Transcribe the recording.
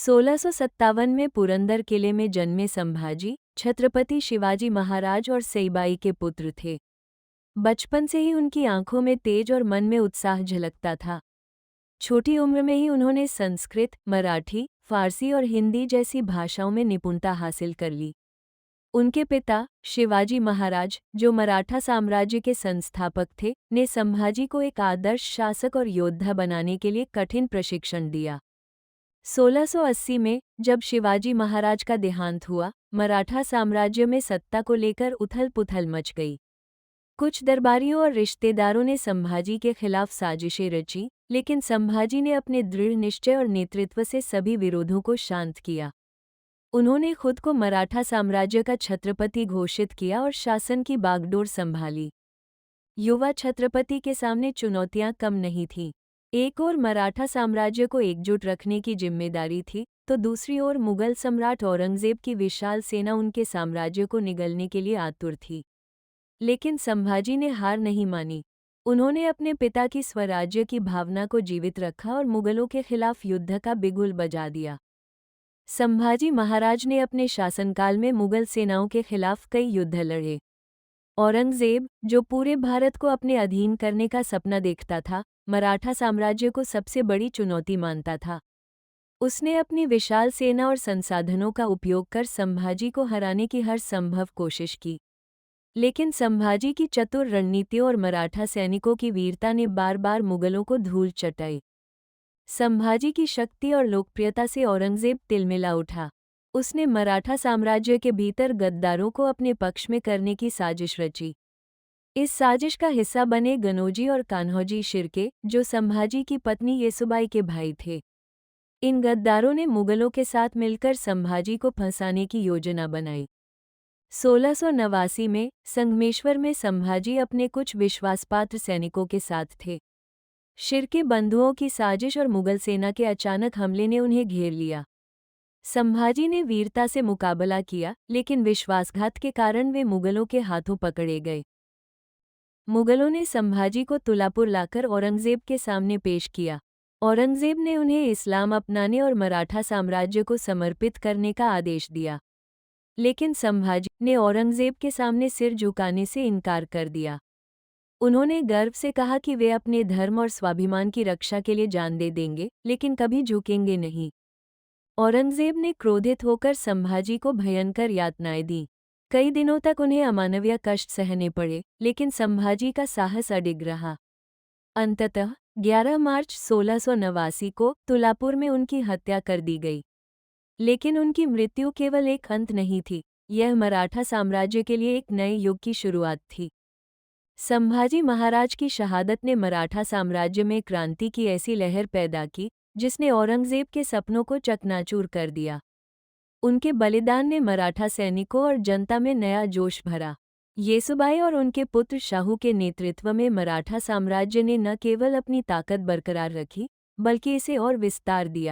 1657 में पुरंदर किले में जन्मे संभाजी छत्रपति शिवाजी महाराज और सईबाई के पुत्र थे। बचपन से ही उनकी आंखों में तेज और मन में उत्साह झलकता था। छोटी उम्र में ही उन्होंने संस्कृत, मराठी, फारसी और हिंदी जैसी भाषाओं में निपुणता हासिल कर ली। उनके पिता शिवाजी महाराज, जो मराठा साम्राज्य के संस्थापक थे, ने संभाजी को एक आदर्श शासक और योद्धा बनाने के लिए कठिन प्रशिक्षण दिया। 1680 में जब शिवाजी महाराज का देहांत हुआ, मराठा साम्राज्य में सत्ता को लेकर उथल-पुथल मच गई। कुछ दरबारियों और रिश्तेदारों ने संभाजी के खिलाफ साजिशें रची, लेकिन संभाजी ने अपने दृढ़ निश्चय और नेतृत्व से सभी विरोधों को शांत किया। उन्होंने खुद को मराठा साम्राज्य का छत्रपति घोषित किया और शासन की बागडोर संभाली। युवा छत्रपति के सामने चुनौतियां कम नहीं थीं। एक ओर मराठा साम्राज्य को एकजुट रखने की जिम्मेदारी थी, तो दूसरी ओर मुगल सम्राट औरंगजेब की विशाल सेना उनके साम्राज्य को निगलने के लिए आतुर थी। लेकिन संभाजी ने हार नहीं मानी। उन्होंने अपने पिता की स्वराज्य की भावना को जीवित रखा और मुगलों के खिलाफ युद्ध का बिगुल बजा दिया। संभाजी महाराज ने अपने शासनकाल में मुगल सेनाओं के खिलाफ कई युद्ध लड़े। औरंगजेब, जो पूरे भारत को अपने अधीन करने का सपना देखता था, मराठा साम्राज्य को सबसे बड़ी चुनौती मानता था। उसने अपनी विशाल सेना और संसाधनों का उपयोग कर संभाजी को हराने की हर संभव कोशिश की। लेकिन संभाजी की चतुर रणनीतियों और मराठा सैनिकों की वीरता ने बार बार मुगलों को धूल चटाई। संभाजी की शक्ति और लोकप्रियता से औरंगजेब तिलमिला उठा। उसने मराठा साम्राज्य के भीतर गद्दारों को अपने पक्ष में करने की साजिश रची। इस साजिश का हिस्सा बने गनोजी और कान्होजी शिर्के, जो संभाजी की पत्नी येसुबाई के भाई थे। इन गद्दारों ने मुगलों के साथ मिलकर संभाजी को फंसाने की योजना बनाई। 1689 में संगमेश्वर में संभाजी अपने कुछ विश्वासपात्र सैनिकों के साथ थे। शिर्के बंधुओं की साजिश और मुगल सेना के अचानक हमले ने उन्हें घेर लिया। संभाजी ने वीरता से मुकाबला किया, लेकिन विश्वासघात के कारण वे मुगलों के हाथों पकड़े गए। मुगलों ने संभाजी को तुलापुर लाकर औरंगजेब के सामने पेश किया। औरंगजेब ने उन्हें इस्लाम अपनाने और मराठा साम्राज्य को समर्पित करने का आदेश दिया। लेकिन संभाजी ने औरंगजेब के सामने सिर झुकाने से इनकार कर दिया। उन्होंने गर्व से कहा कि वे अपने धर्म और स्वाभिमान की रक्षा के लिए जान दे देंगे, लेकिन कभी झुकेंगे नहीं। औरंगजेब ने क्रोधित होकर संभाजी को भयंकर यातनाएं दी। कई दिनों तक उन्हें अमानवीय कष्ट सहने पड़े, लेकिन संभाजी का साहस अडिग रहा। अंततः 11 मार्च 1689 को तुलापुर में उनकी हत्या कर दी गई। लेकिन उनकी मृत्यु केवल एक अंत नहीं थी, यह मराठा साम्राज्य के लिए एक नए युग की शुरुआत थी। संभाजी महाराज की शहादत ने मराठा साम्राज्य में क्रांति की ऐसी लहर पैदा की, जिसने औरंगजेब के सपनों को चकनाचूर कर दिया। उनके बलिदान ने मराठा सैनिकों और जनता में नया जोश भरा। येसुबाई और उनके पुत्र शाहू के नेतृत्व में मराठा साम्राज्य ने न केवल अपनी ताकत बरकरार रखी, बल्कि इसे और विस्तार दिया।